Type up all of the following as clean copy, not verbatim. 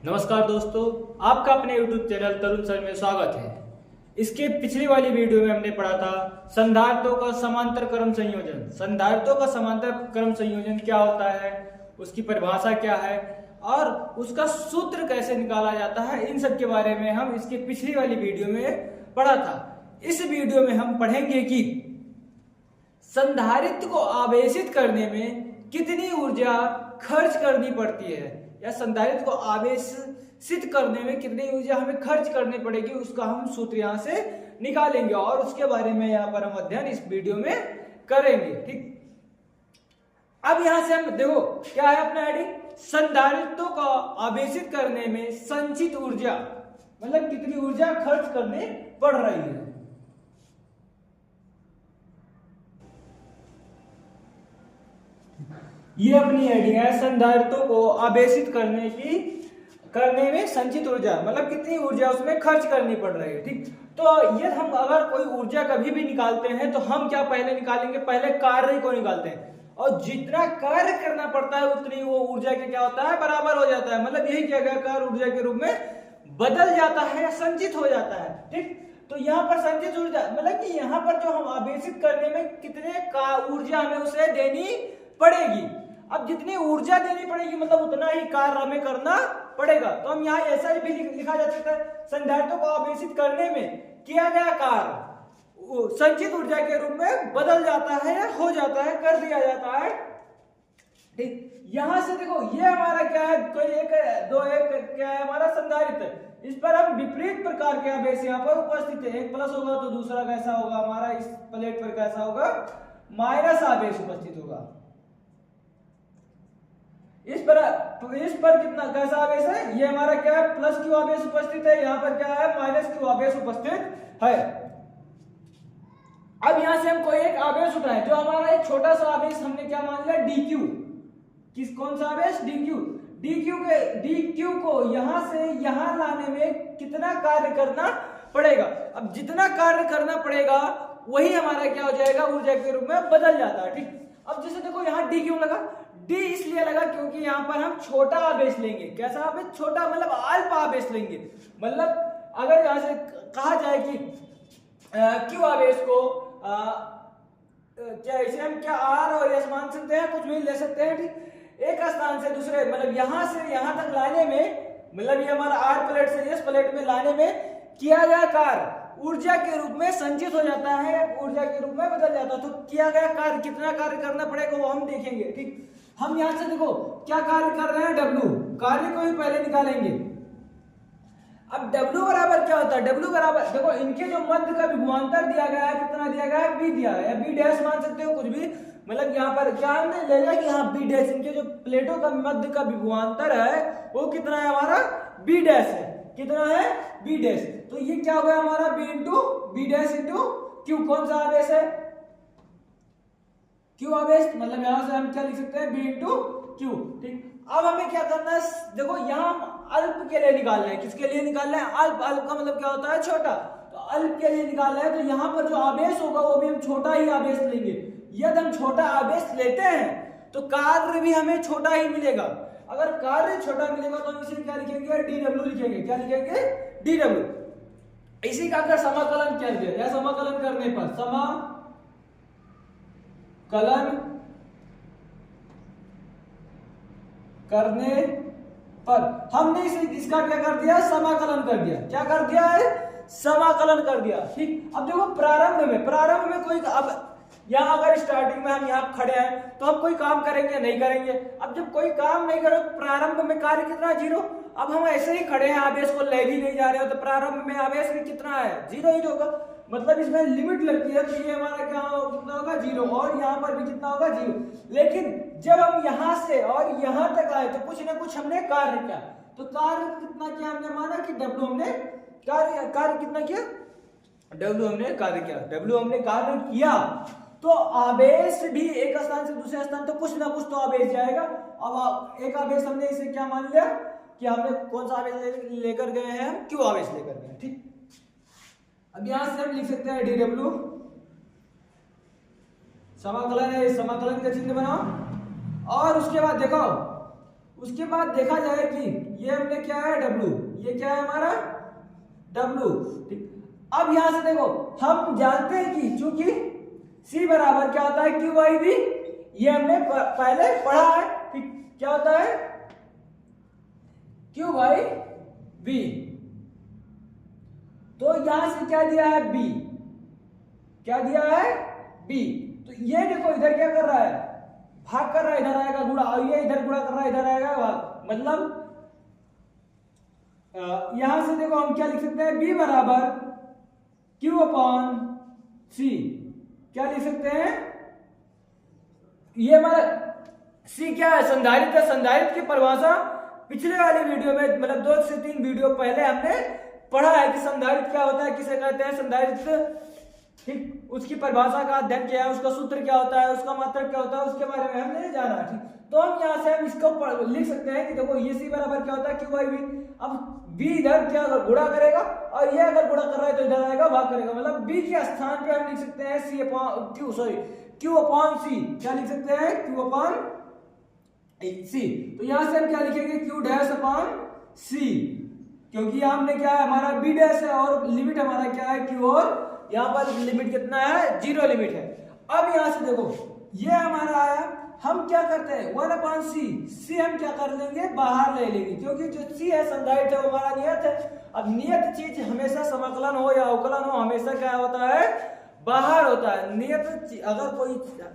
नमस्कार दोस्तों, आपका अपने YouTube चैनल तरुण सर में स्वागत है। इसके पिछली वाली वीडियो में हमने पढ़ा था संधारित्रों का समांतर क्रम संयोजन। संधारित्रों का समांतर क्रम संयोजन क्या होता है, उसकी परिभाषा क्या है और उसका सूत्र कैसे निकाला जाता है, इन सब के बारे में हम इसके पिछली वाली वीडियो में पढ़ा था। इस वीडियो में हम पढ़ेंगे कि संधारित्र को आवेशित करने में कितनी ऊर्जा खर्च करनी पड़ती है या संधारित्र को आवेशित करने में कितनी ऊर्जा हमें खर्च करनी पड़ेगी, उसका हम सूत्र यहां से निकालेंगे और उसके बारे में यहां पर हम अध्ययन इस वीडियो में करेंगे। ठीक, अब यहां से हम देखो क्या है अपना हेडिंग, संधारित्रों को आवेशित करने में संचित ऊर्जा, मतलब कितनी ऊर्जा खर्च करनी पड़ रही है। ये अपनी हेडिंग है, संधारित्रों को आवेशित करने में संचित ऊर्जा, मतलब कितनी ऊर्जा उसमें खर्च करनी पड़ रही है। ठीक, तो ये हम अगर कोई ऊर्जा कभी भी निकालते हैं तो हम क्या पहले निकालेंगे, पहले कार्य को निकालते हैं और जितना कार्य करना पड़ता है उतनी वो ऊर्जा के क्या होता है, बराबर हो जाता है। मतलब यही क्या कार्य ऊर्जा के रूप में बदल जाता है या संचित हो जाता है। ठीक, तो यहाँ पर संचित ऊर्जा मतलब कि यहाँ पर जो हम आवेशित करने में कितने का ऊर्जा हमें उसे देनी पड़ेगी। अब जितनी ऊर्जा देनी पड़ेगी मतलब उतना ही कार्य हमें करना पड़ेगा। तो हम यहाँ ऐसा भी लिखा जा सकता है, संधारित्रों को आवेशित करने में किया गया कार्य संचित ऊर्जा के रूप में बदल जाता है या हो जाता है, कर दिया जाता है। ठीक, यहां से देखो ये हमारा क्या है, कोई एक क्या है हमारा संधारित्र, इस पर हम विपरीत प्रकार के आवेश यहाँ पर उपस्थित है। एक प्लस होगा तो दूसरा कैसा होगा हमारा, इस प्लेट पर कैसा होगा, माइनस आवेश उपस्थित होगा। इस पर कितना कैसा आवेश है, ये हमारा क्या है, प्लस क्यू आवेश उपस्थित है, यहाँ पर क्या है, माइनस क्यू आवेश उपस्थित है। अब यहां से हम कोई एक आवेश उठाएं, जो हमारा एक छोटा सा आवेश हमने क्या मान लिया, dq, कौन सा आवेश, dq को यहां से यहां लाने में कितना कार्य करना पड़ेगा। अब जितना कार्य करना पड़ेगा वही हमारा क्या हो जाएगा, ऊर्जा के रूप में बदल जाता है। ठीक, अब जैसे देखो यहाँ d क्यों लगा, d इसलिए लगा क्योंकि यहाँ पर हम छोटा आवेश लेंगे। कैसा आवेश, छोटा मतलब अल्प आवेश लेंगे। मतलब अगर यहाँ से कहा जाए कि क्यू आवेश को क्या इसे हम क्या आर और एस मान सकते हैं, कुछ भी ले सकते हैं। ठीक, एक स्थान से दूसरे मतलब यहां से यहां तक लाने में, मतलब ये हमारा आर प्लेट से एस प्लेट में लाने में किया गया कार्य ऊर्जा के रूप में संचित हो जाता है, ऊर्जा के रूप में बदल जाता है। तो किया गया कार्य, कितना कार्य करना पड़ेगा वो हम देखेंगे। ठीक, हम यहां से देखो क्या कार्य कर रहे हैं, डब्ल्यू कार्य को ही पहले निकालेंगे। अब W बराबर क्या होता है, W बराबर देखो इनके जो मध्य का विभवांतर दिया गया है, कितना दिया गया है, B दिया है, या B डैश मान सकते हो, कुछ भी। मतलब यहाँ पर क्या हमने ले लिया कि हाँ B डैश, इनके जो प्लेटों का मध्य का विभवांतर है वो कितना है हमारा, B डैश है। कितना है, B डैश। तो ये क्या हो गया हमारा, B डैश इंटू Q, कौन सा आवेश है, Q आवेश। मतलब यहां से हम क्या लिख सकते हैं, B इंटू Q। ठीक, अब हमें क्या करना है, देखो यहाँ हम अल्प के लिए निकालना है। किसके लिए निकालना है, अल्प। अल्प का मतलब क्या होता है, छोटा। तो अल्प के लिए निकालना है तो यहाँ पर जो आवेश होगा वो भी हम छोटा ही आवेश लेंगे। यदि हम छोटा आवेश लेते हैं तो कार्य भी हमें छोटा ही मिलेगा। अगर कार्य छोटा मिलेगा तो हम इसे क्या लिखेंगे, dw लिखेंगे। क्या लिखेंगे, dw। इसी का अगर समाकलन किया जाए या समाकलन करने पर, समाकलन करने पर हमने इसका क्या कर दिया, समाकलन कर दिया। क्या कर दिया है, समाकलन कर दिया। ठीक, अब देखो प्रारंभ में कोई, अब यहाँ अगर स्टार्टिंग में हम यहाँ खड़े हैं तो हम कोई काम करेंगे, नहीं करेंगे। अब जब कोई काम नहीं करो प्रारंभ में कार्य कितना, 0। अब हम ऐसे ही खड़े हैं, आवेश को ले भी नहीं जा रहे हो तो प्रारंभ में आवेश में कितना है, 0 ही होगा। मतलब इसमें लिमिट लगती है तो ये हमारा क्या कितना होगा, 0। और यहाँ पर भी कितना होगा, 0। लेकिन जब हम यहाँ से और यहाँ तक आए तो कुछ ना कुछ हमने कार्य किया। तो कार्य कितना किया हमने, माना कि W हमने कार्य कितना किया, W हमने कार्य किया। W हमने कार्य किया तो आवेश भी एक स्थान से दूसरे स्थान तो कुछ ना कुछ तो आवेश जाएगा। अब एक आवेश हमने इसे क्या मान लिया कि हमने कौन सा आवेश लेकर गए हैं, क्यू आवेश लेकर गए। ठीक, अब यहां से हम लिख सकते हैं dw, समाकलन है, समाकलन का चिन्ह बनाओ और उसके बाद देखो उसके बाद देखा जाए कि ये हमने क्या है W, ये क्या है हमारा W, ठीक। अब यहां से देखो हम जानते हैं कि चूंकि C बराबर क्या होता है Q बाई V, ये हमने पहले पढ़ा है, ठीक। क्या होता है Q बाई V। तो यहां से क्या दिया है B, क्या दिया है B। तो ये देखो इधर क्या कर रहा है, भाग कर रहा है, इधर आएगा गुणा, और ये इधर गुणा कर रहा है, इधर आएगा भाग। मतलब यहां से देखो हम क्या लिख सकते हैं, B बराबर Q अपॉन C। क्या लिख सकते हैं, ये हमारा C क्या है, संधारित्र है। संधारित्र की परिभाषा पिछले वाले वीडियो में, मतलब 2 से 3 वीडियो पहले हमने पढ़ा है कि संधारित्र क्या होता है, किसे कहते हैं संधारित्र, ठीक। उसकी परिभाषा का अध्ययन किया है, उसका सूत्र क्या होता है, उसका मात्रक क्या होता है, उसके बारे में हमने जाना, ठीक। तो हम यहाँ से हम इसको लिख सकते हैं कि देखो ये C बराबर क्या होता है Q बाई V। अब B इधर क्या गुणा करेगा, और ये अगर गुणा कर रहा है तो इधर आएगा भाग करेगा, मतलब B के स्थान पे हम लिख सकते हैं Q अपॉन C। क्या लिख सकते हैं, Q अपॉन C। तो यहां से हम क्या लिखेंगे, Q डैश अपॉन C, क्योंकि हमने क्या है, हमारा B डैश है और लिमिट हमारा क्या है Q, और यहाँ पर लिमिट कितना है, 0 लिमिट है। अब यहां से देखो ये हमारा आया, हम क्या करते हैं 1 अपॉन C हम क्या कर लेंगे, बाहर ले लेंगे, क्योंकि जो C है संधारित्र है वो हमारा नियत है। अब नियत चीज हमेशा समाकलन हो या अवकलन हो, हमेशा क्या होता है, बाहर होता है। नियत अगर कोई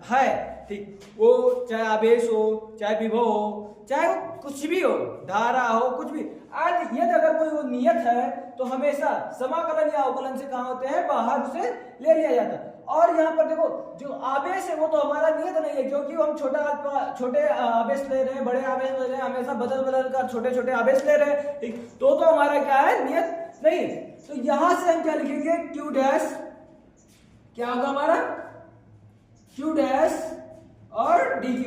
है, ठीक, वो चाहे आवेश हो, चाहे विभव हो, चाहे वो कुछ भी हो, धारा हो, कुछ भी, आज यदि अगर कोई वो नियत है तो हमेशा समाकलन या अवकलन से कहां होते हैं, बाहर उसे ले लिया जाता है। और यहाँ पर देखो जो आवेश है वो तो हमारा नियत नहीं है, क्योंकि हम छोटे आवेश ले रहे हैं, बड़े आवेश ले रहे हैं, हमेशा बदल बदल कर छोटे छोटे आवेश ले रहे हैं, ठीक। तो हमारा क्या है, नियत नहीं। तो यहां से हम क्या लिखेंगे, Q डैश क्या होगा हमारा, Q डैश और dQ।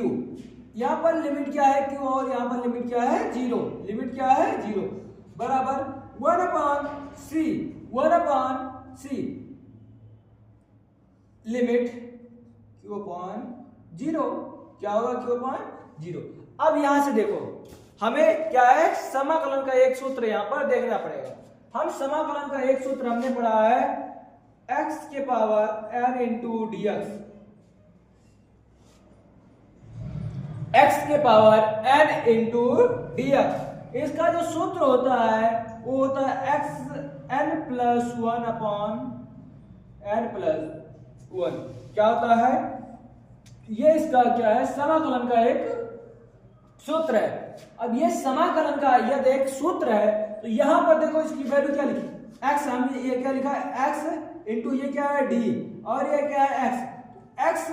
यहां पर लिमिट क्या है Q, और यहां पर लिमिट क्या है 0, लिमिट क्या है 0 बराबर 1 upon C limit Q upon 0। क्या होगा, Q अपॉन 0। अब यहां से देखो हमें क्या है, समाकलन का एक सूत्र यहां पर देखना पड़ेगा। हम समाकलन का एक सूत्र हमने पढ़ा है x के power n into dx, x के पावर n इंटू dx। इसका जो सूत्र होता है वो होता है x n plus 1 upon n plus 1। क्या होता है, ये इसका क्या है, समाकलन का एक सूत्र है। अब ये समाकलन का यदि एक सूत्र है तो यहां पर देखो इसकी वैल्यू क्या लिखी, x, हम ये क्या लिखा है x इंटू ये क्या है d, और ये क्या है x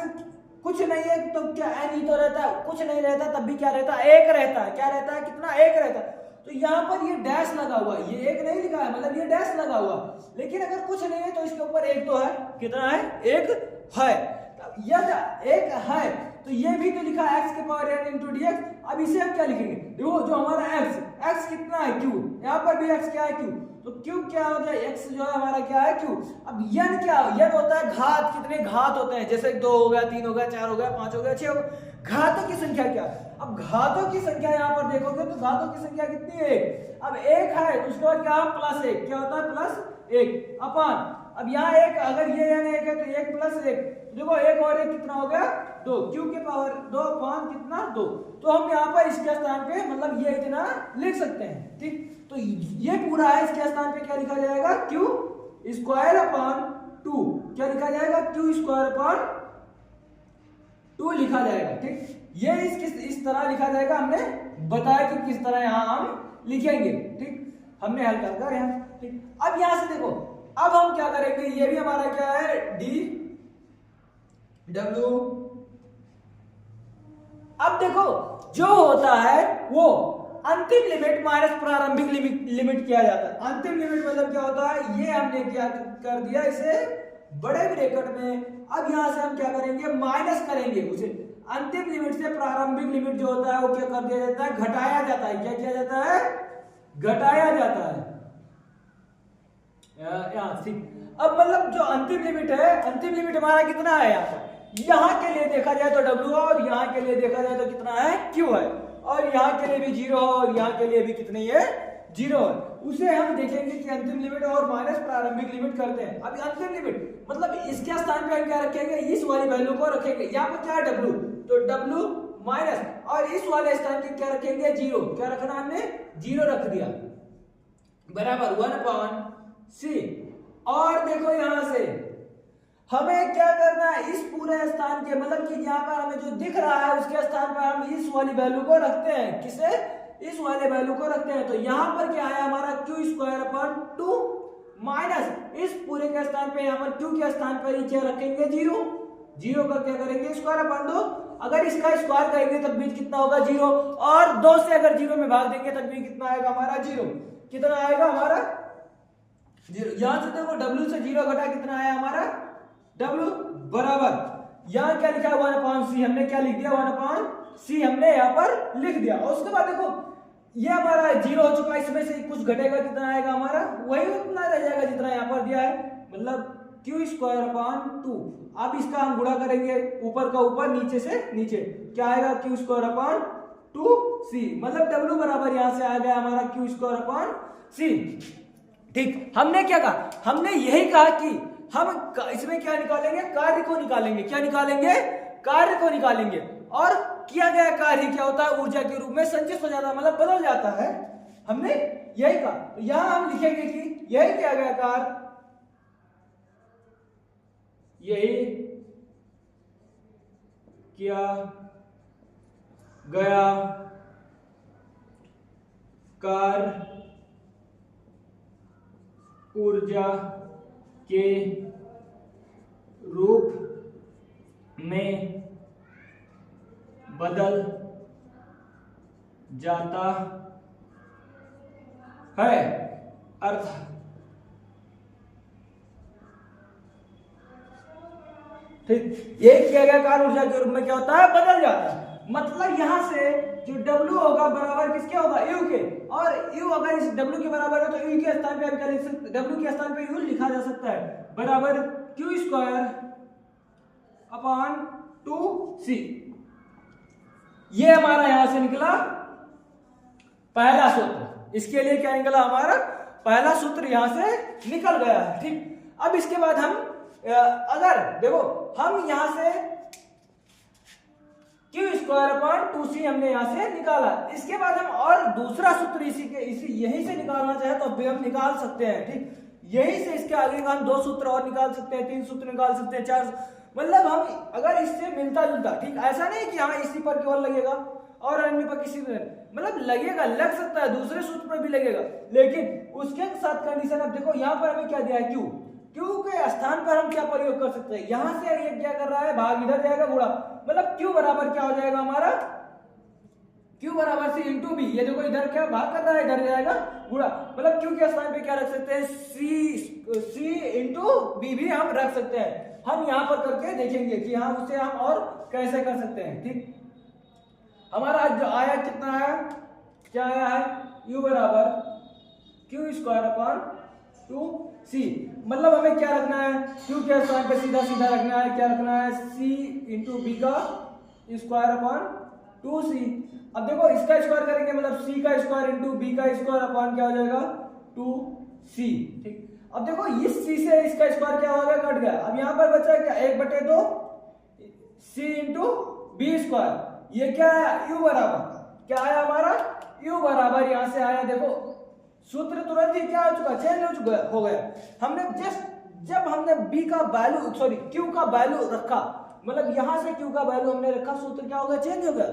कुछ नहीं है तो क्या n ही तो रहता है, कुछ नहीं रहता तब भी क्या रहता है, 1 रहता है। क्या रहता है, कितना, 1 रहता है। तो यहाँ पर ये डैश लगा हुआ है, ये 1 नहीं लिखा है, मतलब ये डैश लगा हुआ, लेकिन अगर कुछ नहीं है तो इसके ऊपर 1 तो है, कितना है, 1 है। यदि 1 है तो ये भी तो लिखा है x के पावर n इंटू dx। अब इसे हम क्या लिखेंगे, देखो जो हमारा x कितना है q, यहाँ पर भी x क्या है q, तो q क्या हो गया, x जो है हमारा क्या है q। अब n क्या, n होता है घात, कितने घात होते हैं, जैसे 2 हो गया, 3 हो गया, 4 हो गया, 5 हो गया, 6 हो गया, घातों की संख्या क्या। अब घातों की संख्या यहाँ पर देखोगे तो घातों की संख्या कितनी है, 1। अब 1 है तो उसके बाद क्या, प्लस 1, क्या होता है, प्लस 1 अपॉन, अब यहाँ 1, अगर ये n 1 है तो 1 प्लस 1, देखो 1 और 1 कितना हो गया, 2, q के पावर 2 अपॉन कितना, 2। तो हम यहाँ पर इसके स्थान पे मतलब ये इतना लिख सकते हैं, ठीक। तो ये पूरा है, इसके स्थान पे क्या लिखा जाएगा, q स्क्वायर अपॉन 2, क्या लिखा जाएगा, q स्क्वायर अपॉन 2 लिखा जाएगा, ठीक। ये इस तरह लिखा जाएगा, हमने बताया कि किस तरह यहाँ हम लिखेंगे, ठीक, हमने हल कर यहाँ, ठीक। अब यहाँ से देखो, अब हम क्या करेंगे, ये भी हमारा क्या है d w। अब देखो जो होता है वो अंतिम लिमिट माइनस प्रारंभिक लिमिट किया जाता है। अंतिम लिमिट मतलब क्या होता है, ये हमने क्या कर दिया, इसे बड़े ब्रैकेट में। अब यहां से हम क्या करेंगे, माइनस करेंगे उसे, अंतिम लिमिट से प्रारंभिक लिमिट जो होता है वो क्या कर दिया जाता है, घटाया जाता है। क्या किया जाता है, घटाया जाता है। अब मतलब जो अंतिम लिमिट है, अंतिम लिमिट हमारा कितना है, यहाँ के लिए देखा जाए तो W है, और यहाँ के लिए देखा जाए तो कितना है, Q है। और यहाँ के लिए भी 0 है और यहाँ के लिए भी कितनी है 0 है। उसे हम देखेंगे कि अंतिम लिमिट और माइनस प्रारंभिक लिमिट करते हैं। अभी अंतिम लिमिट मतलब इसके स्थान पे हम क्या रखेंगे, इस वाली वैल्यू को रखेंगे। यहाँ पर क्या है w, तो w माइनस, और इस वाले स्थान पे क्या रखेंगे 0, क्या रखना हमने 0 रख दिया, बराबर 1/c। और देखो यहां से हमें क्या करना है, इस पूरे स्थान के मतलब कि यहाँ पर हमें जो दिख रहा है उसके स्थान पर हम इस वाली वैल्यू को रखते हैं। किसे, इस वाले वैल्यू को रखते हैं। तो यहाँ पर क्या है हमारा q² माइनस इस पूरे के स्थान पे यहाँ पर q के स्थान पर ही क्या रखेंगे 0, 0 का क्या करेंगे स्क्वायर। अगर इसका स्क्वायर करेंगे तब भी कितना होगा 0, और 2 से अगर 0 में भाग देंगे तब भी कितना आएगा हमारा 0, कितना आएगा हमारा 0। यहां से देखो w से 0 घटा कितना आया हमारा w, बराबर यहां क्या लिखा है 1/c, हमने क्या लिख दिया 1/c हमने यहाँ पर लिख दिया। और उसके बाद देखो ये हमारा 0 हो चुका है, इसमें से कुछ घटेगा कितना आएगा हमारा वही उतना रह जाएगा जितना यहाँ पर दिया है, मतलब q²/2। अब इसका हम गुणा करेंगे ऊपर का ऊपर नीचे से नीचे, क्या आएगा q²/2c, मतलब w बराबर यहां से आ गया हमारा q²/c। ठीक, हमने क्या कहा, हमने यही कहा कि हम इसमें क्या निकालेंगे, कार्य को निकालेंगे। क्या निकालेंगे, कार्य को निकालेंगे। और किया गया कार्य क्या होता है, ऊर्जा के रूप में संचित हो जाता है, मतलब बदल जाता है। हमने यही कहा, तो यहां हम लिखेंगे कि यही किया गया कार्य, यही किया गया कार्य ऊर्जा के रूप में बदल जाता है। अर्थ ठीक, एक किया गया कार्य ऊर्जा के रूप में क्या होता है, बदल जाता है। मतलब यहां से जो W होगा बराबर किसके होगा, U के, और U अगर इस W के बराबर है तो U के स्थान पे हम क्या लिख सकते हैं, W के स्थान पे U लिखा जा सकता है, बराबर q²/2c। ये हमारा यहां से निकला पहला सूत्र। इसके लिए क्या निकला हमारा पहला सूत्र यहां से निकल गया है। ठीक, अब इसके बाद हम अगर देखो हम यहां से q²/2c हमने यहां से निकाला, इसके बाद हम और दूसरा सूत्र इसी यहीं से निकालना चाहे तो भी हम निकाल सकते हैं। ठीक, यहीं से इसके आगे हम 2 सूत्र और निकाल सकते हैं, 3 सूत्र निकाल सकते हैं, 4, मतलब हम अगर इससे मिलता जुलता, ठीक, ऐसा नहीं कि हाँ इसी पर केवल लगेगा और अन्य पर किसी पर, मतलब लगेगा, लग सकता है, दूसरे सूत्र पर भी लगेगा, लेकिन उसके साथ कंडीशन। अब देखो यहाँ पर हमें क्या दिया है Q के स्थान पर हम क्या प्रयोग कर सकते हैं, यहां से ये क्या कर रहा है, भाग इधर जाएगा गुणा, मतलब Q बराबर क्या हो जाएगा हमारा Q बराबर C इंटू B। ये देखो इधर क्या भाग कर रहा है, इधर जाएगा गुणा, मतलब Q के स्थान पे क्या रख सकते हैं C इंटू B भी हम रख सकते हैं। हम यहाँ पर करके देखेंगे कि हाँ उसे हम और कैसे कर सकते हैं। ठीक, हमारा जो आया कितना आया, क्या आया है U बराबर q²/2c, मतलब हमें क्या रखना है, Q के स्थान पे सीधा सीधा रखना है, क्या रखना है C इंटू B का ²/2c। अब देखो इसका स्क्वायर करेंगे मतलब C का स्क्वायर इंटू B का स्क्वायर अपॉन क्या हो जाएगा 2c। ठीक, अब देखो इस C से इसका स्क्वायर क्या हो गया, कट गया। अब यहाँ पर बचा क्या 1/2 C इंटू B², ये क्या है U बराबर क्या है हमारा U बराबर यहां से आया, देखो सूत्र तुरंत ही क्या हो चुका, चेंज हो गया। हमने जब हमने B का वैल्यू Q का वैल्यू रखा, मतलब यहां से Q का वैल्यू हमने रखा, सूत्र क्या हो गया, चेंज हो गया,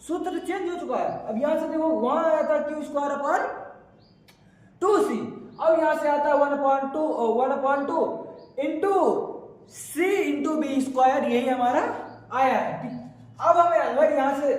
सूत्र चेंज हो चुका है। अब यहां से देखो वहां आया था q²/2c, अब यहां से आता है 1/2 इंटू C इंटू B², यही हमारा आया है। ठीक, अब हमें अगर यहां से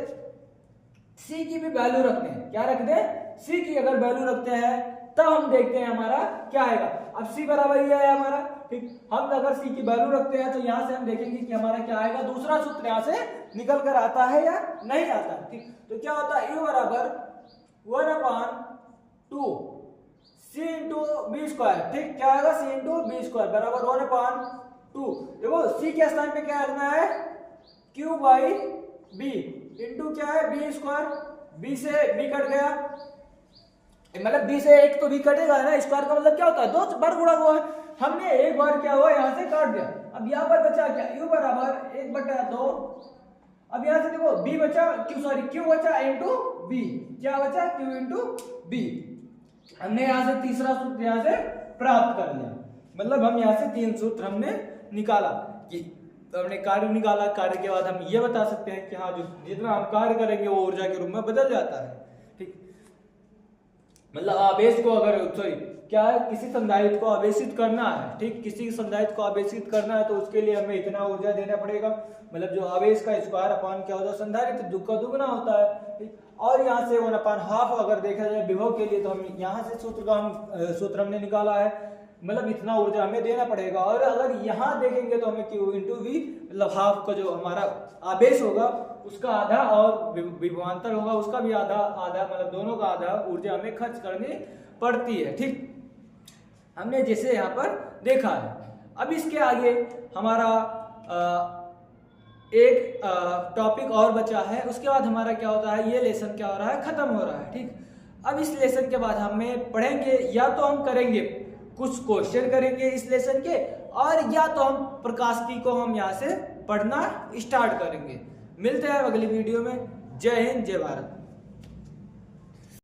C की भी वैल्यू रखते हैं, क्या रखते हैं, C की अगर वैल्यू रखते हैं तब हम देखते हैं हमारा क्या आएगा। अब C बराबर ये है हमारा। ठीक, हम अगर C की वैल्यू रखते हैं तो यहां से हम देखेंगे कि हमारा क्या आएगा, दूसरा सूत्र यहां से निकल कर आता है या नहीं आता। ठीक, तो क्या होता है U बराबर 1/2 C इंटू B²। ठीक, क्या आएगा C इंटू B² बराबर 1/2। देखो C के स्थान पे क्या रखना है Q/B, इंटू क्या है बी स्क्वायर, बी से बी कट गया, मतलब बी से एक तो बी कटेगा ना, स्क्वायर का मतलब क्या होता है 2 बार गुणा हुआ है, हमने एक बार क्या हुआ यहाँ से काट दिया। अब यहाँ पर बचा क्या u बराबर 1/2, अब यहाँ से देखो b बचा q बचा इंटू बी, क्या बचा q इंटू बी। हमने यहाँ से तीसरा सूत्र यहाँ से प्राप्त कर लिया, मतलब हम यहाँ से 3 सूत्र हमने निकाला कि हमने कार्य निकाला, कार्य के बाद हम ये बता सकते हैं कि हाँ जो जितना हम कार्य करेंगे वो ऊर्जा के रूप में बदल जाता है। ठीक, मतलब आवेश को अगर सॉरी क्या है किसी संधारित्र को आवेशित करना है, ठीक किसी संधारित्र को आवेशित करना है तो उसके लिए हमें इतना ऊर्जा देना पड़ेगा, मतलब जो आवेश का स्क्वायर अपान क्या होता है संधारित्र दुगना होता है। ठीक, और यहाँ से 1/2 अगर देखा जाए विभव के लिए तो हम यहाँ से सूत्र हमने निकाला है, मतलब इतना ऊर्जा हमें देना पड़ेगा। और अगर यहाँ देखेंगे तो हमें Q इंटू V, मतलब हाफ का जो हमारा आवेश होगा उसका आधा और विभवांतर होगा उसका भी आधा, मतलब दोनों का आधा ऊर्जा हमें खर्च करनी पड़ती है। ठीक, हमने जैसे यहाँ पर देखा है। अब इसके आगे हमारा एक टॉपिक और बचा है, उसके बाद हमारा क्या होता है, ये लेसन क्या हो रहा है, खत्म हो रहा है। ठीक, अब इस लेसन के बाद हमें पढ़ेंगे, या तो हम करेंगे कुछ क्वेश्चन करेंगे इस लेसन के, और या तो हम प्रकाशिकी को हम यहाँ से पढ़ना स्टार्ट करेंगे। मिलते हैं अगली वीडियो में। जय हिंद, जय भारत।